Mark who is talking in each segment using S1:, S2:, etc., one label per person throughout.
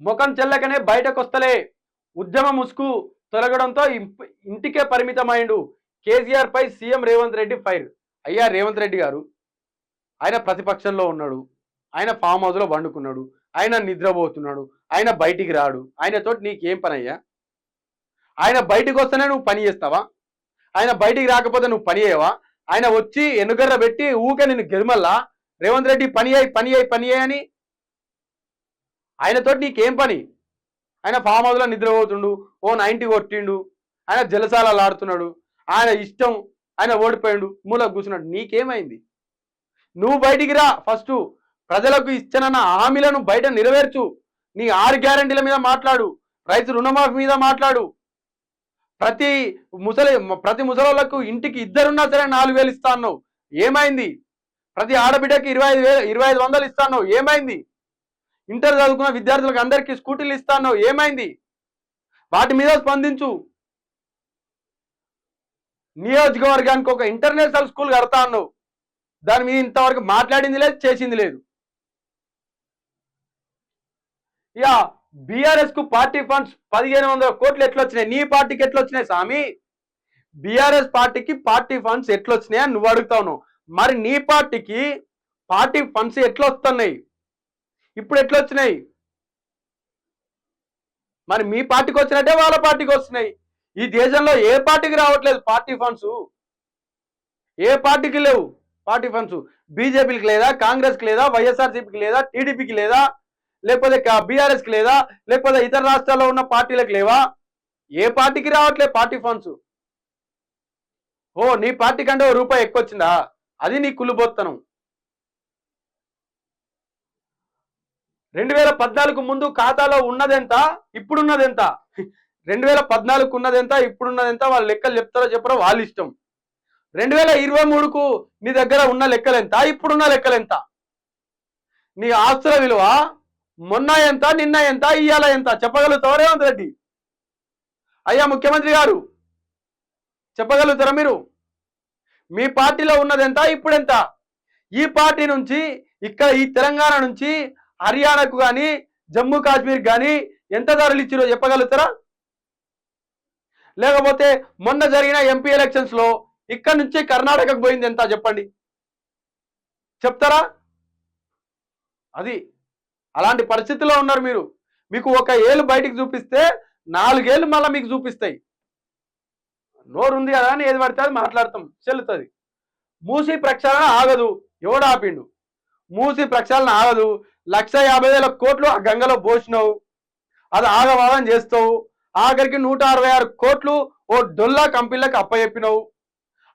S1: ముఖం చెల్లకనే బయటకొస్తలే ఉద్యమ ముసుగు తొలగడంతో ఇంటికే పరిమితమైండు. కేసీఆర్ పై సీఎం రేవంత్ రెడ్డి ఫైర్. అయ్యా రేవంత్ రెడ్డి గారు, ఆయన ప్రతిపక్షంలో ఉన్నాడు, ఆయన ఫామ్ హౌస్లో వండుకున్నాడు, ఆయన నిద్రపోతున్నాడు, ఆయన బయటికి రాడు. ఆయనతోటి నీకేం పని అయ్యా? ఆయన బయటికి వస్తేనే నువ్వు పని చేస్తావా? ఆయన బయటికి రాకపోతే నువ్వు పని చేయవా? ఆయన వచ్చి ఎన్నుగర్ర పెట్టి ఊకే నిన్ను గెలుమల్లా రేవంత్ రెడ్డి పని అయ్యి పని అయ్యి పని అని ఆయనతోటి నీకేం పని? ఆయన ఫామ్ హౌస్లో నిద్రపోతుండు, ఓ 90 కొట్టిండు, ఆయన జలసాలలో ఆడుతున్నాడు, ఆయన ఇష్టం, ఆయన ఓడిపోయిండు, మూలకు కూర్చున్నాడు. నీకేమైంది? నువ్వు బయటికి రా. ఫస్ట్ ప్రజలకు ఇచ్చనన్న హామీలను బయట నెరవేర్చు. నీ 6 గ్యారెంటీల మీద మాట్లాడు, రైతు రుణమాఫీ మీద మాట్లాడు. ప్రతి ముసలోళ్లకు ఇంటికి ఇద్దరున్నా సరే 4,000 ఇస్తా అన్నావు, ఏమైంది? ప్రతి ఆడబిడ్డకి 25,000 ఇస్తా అన్నావు, ఏమైంది? ఇంటర్ చదువుకున్న విద్యార్థులకు అందరికీ స్కూటీలు ఇస్తా అన్నావు, ఏమైంది? వాటి మీద స్పందించు. నియోజకవర్గానికి ఒక ఇంటర్నేషనల్ స్కూల్ కడతా అన్నావు, దాని మీద ఇంతవరకు మాట్లాడింది లేదు, చేసింది లేదు. ఇక బీఆర్ఎస్ కు పార్టీ ఫండ్స్ 1,500 కోట్లు ఎట్లొచ్చినాయి? నీ పార్టీకి ఎట్లొచ్చినాయి స్వామి? బీఆర్ఎస్ పార్టీకి పార్టీ ఫండ్స్ ఎట్లొచ్చినాయి అని నువ్వు అడుగుతావు. మరి నీ పార్టీకి పార్టీ ఫండ్స్ ఎట్లొస్తున్నాయి? ఇప్పుడు ఎట్లొచ్చినాయి? మరి మీ పార్టీకి వచ్చినట్టే వాళ్ళ పార్టీకి వస్తున్నాయి. ఈ దేశంలో ఏ పార్టీకి రావట్లేదు పార్టీ ఫండ్స్, ఏ పార్టీకి లేవు పార్టీ ఫండ్స్. బీజేపీకి లేదా, కాంగ్రెస్కి లేదా, వైఎస్ఆర్సీపీకి లేదా, టీడీపీకి లేదా, లేకపోతే బీఆర్ఎస్కి లేదా, లేకపోతే ఇతర రాష్ట్రాల్లో ఉన్న పార్టీలకు లేవా? ఏ పార్టీకి రావట్లేదు పార్టీ ఫండ్స్. ఓ నీ పార్టీ కంటే ₹1 ఎక్కువ వచ్చిందా? అది నీ కుళ్ళుబోత్తనం. 2014 ముందు ఖాతాలో ఉన్నదెంత, ఇప్పుడున్నదెంత? 2014 ఉన్నదెంత, ఇప్పుడున్నదెంత? వాళ్ళ లెక్కలు చెప్తారో చెప్పరో వాళ్ళ ఇష్టం. 2023కు నీ దగ్గర ఉన్న లెక్కలెంత, ఇప్పుడున్న లెక్కలెంత? నీ ఆస్తుల విలువ మొన్న ఎంత, నిన్న ఎంత, ఇయ్యాల ఎంత చెప్పగలుగుతారా రేవంత్ రెడ్డి? అయ్యా ముఖ్యమంత్రి గారు, చెప్పగలుగుతారా మీరు? మీ పార్టీలో ఉన్నదెంత, ఇప్పుడెంత? ఈ పార్టీ నుంచి, ఇక్కడ ఈ తెలంగాణ నుంచి హర్యానాకు కానీ, జమ్మూ కాశ్మీర్ కానీ ఎంత ధరలు ఇచ్చిరో చెప్పగలుగుతారా? లేకపోతే మొన్న జరిగిన ఎంపీ ఎలక్షన్స్ లో ఇక్కడ నుంచి కర్ణాటకకు పోయింది ఎంత చెప్పండి, చెప్తారా? అది అలాంటి పరిస్థితుల్లో ఉన్నారు మీరు. మీకు ఒక ఏళ్ళు బయటికి చూపిస్తే 4 ఏళ్ళు మళ్ళీ మీకు చూపిస్తాయి. నోరు ఉంది కదా అని ఏది పడితే అది మాట్లాడతాం, చెల్లుతుంది. మూసి ప్రక్షాళన ఆగదు, ఎవడు ఆపిండు? మూసి ప్రక్షాళన ఆగదు. 1,50,000 కోట్లు ఆ గంగలో పోసినావు, అది ఆగవాగం చేస్తావు. ఆఖరికి 166 కోట్లు ఓ డొల్లా కంపెనీలకు అప్పచెప్పినావు.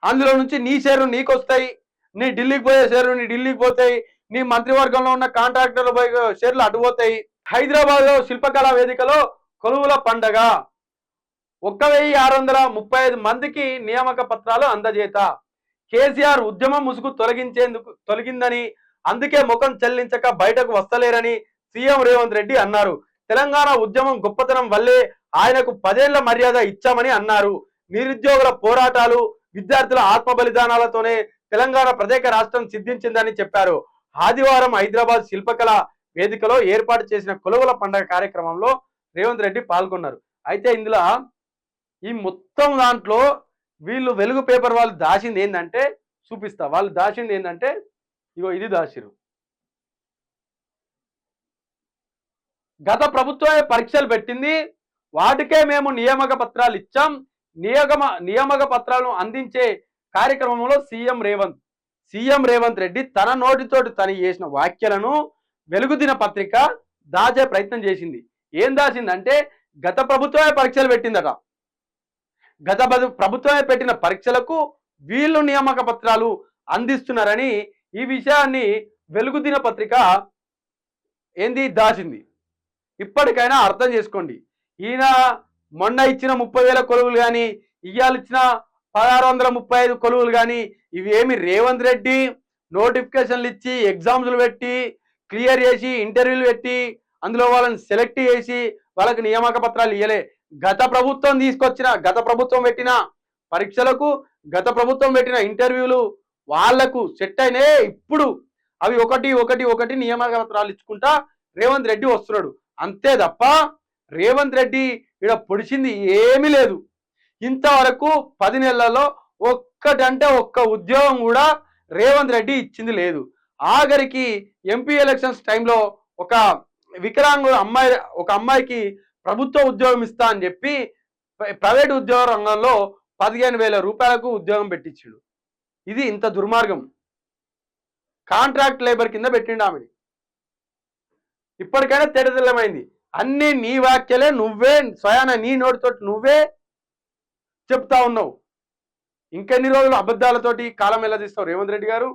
S1: అందులో నుంచి నీ షేర్లు నీకు వస్తాయి, నీ ఢిల్లీకి పోయే షేర్లు నీ ఢిల్లీకి పోతాయి, నీ మంత్రివర్గంలో ఉన్న కాంట్రాక్టర్లు పోయే షేర్లు అటుపోతాయి. హైదరాబాద్ లో శిల్పకళా వేదికలో కొలువుల పండగ. 1,635 మందికి నియామక పత్రాలు అందజేత. కేసీఆర్ ఉద్యమం ముసుగు తొలగిందని, అందుకే ముఖం చెల్లించక బయటకు వస్తలేరని సీఎం రేవంత్ రెడ్డి అన్నారు. తెలంగాణ ఉద్యమం గొప్పతనం వల్లే ఆయనకు 10 ఏళ్ల మర్యాద ఇచ్చామని అన్నారు. నిరుద్యోగుల పోరాటాలు, విద్యార్థుల ఆత్మ బలిదానాలతోనే తెలంగాణ ప్రత్యేక రాష్ట్రం సిద్ధించిందని చెప్పారు. ఆదివారం హైదరాబాద్ శిల్పకళ వేదికలో ఏర్పాటు చేసిన కొలువుల పండుగ కార్యక్రమంలో రేవంత్ రెడ్డి పాల్గొన్నారు. అయితే ఇందులో ఈ మొత్తం దాంట్లో వీళ్ళు వెలుగు పేపర్ వాళ్ళు దాచింది ఏంటంటే, చూపిస్తా. వాళ్ళు దాచింది ఏంటంటే, ఇగో ఇది దాచిరు. గత ప్రభుత్వమే పరీక్షలు పెట్టింది, వాటికే మేము నియామక పత్రాలు ఇచ్చాం. నియామక పత్రాలను అందించే కార్యక్రమంలో సీఎం రేవంత్ రెడ్డి తన నోటితోటి తను చేసిన వ్యాఖ్యలను వెలుగు దిన పత్రిక దాచే ప్రయత్నం చేసింది. ఏం దాచిందంటే, గత ప్రభుత్వమే పరీక్షలు పెట్టిందట. గత ప్రభుత్వమే పెట్టిన పరీక్షలకు వీళ్ళు నియామక పత్రాలు అందిస్తున్నారని ఈ విషయాన్ని వెలుగు దిన పత్రిక దాచింది. ఇప్పటికైనా అర్థం చేసుకోండి. ఈయన మొన్న ఇచ్చిన 30,000 కొలువులు కానీ, ఇవాళ ఇచ్చిన 1,635 కొలువులు కానీ, ఇవి ఏమి రేవంత్ రెడ్డి నోటిఫికేషన్లు ఇచ్చి, ఎగ్జామ్స్లు పెట్టి, క్లియర్ చేసి, ఇంటర్వ్యూలు పెట్టి, అందులో వాళ్ళని సెలెక్ట్ చేసి వాళ్ళకి నియామక పత్రాలు ఇవ్వలే. గత ప్రభుత్వం పెట్టిన పరీక్షలకు, గత ప్రభుత్వం పెట్టిన ఇంటర్వ్యూలు వాళ్లకు సెట్ అయినాయి. ఇప్పుడు అవి ఒకటి నియామక పత్రాలు ఇచ్చుకుంటా రేవంత్ రెడ్డి వస్తున్నాడు. అంతే తప్ప రేవంత్ రెడ్డి ఇక్కడ పొడిచింది ఏమీ లేదు. ఇంతవరకు 10 నెలల్లో ఒక్కటంటే ఒక్క ఉద్యోగం కూడా రేవంత్ రెడ్డి ఇచ్చింది లేదు. ఆఖరికి ఎంపీ ఎలక్షన్స్ టైంలో ఒక వికలాంగుల అమ్మాయి, ఒక అమ్మాయికి ప్రభుత్వ ఉద్యోగం ఇస్తా అని చెప్పి ప్రైవేట్ ఉద్యోగ రంగంలో 15,000 రూపాయలకు ఉద్యోగం పెట్టించాడు. ఇది ఇంత దుర్మార్గం. కాంట్రాక్ట్ లేబర్ కింద పెట్టిండు ఆమెని. ఇప్పటికైనా తెరదెల్లమైంది. అన్ని నీ వ్యాఖ్యలే, నువ్వే స్వయాన నీ నోటితోటి నువ్వే చెప్తా ఉన్నావు. ఇంకెన్ని రోజులు అబద్ధాలతోటి కాలం ఎలా తీస్తావు రేవంత్ రెడ్డి గారు?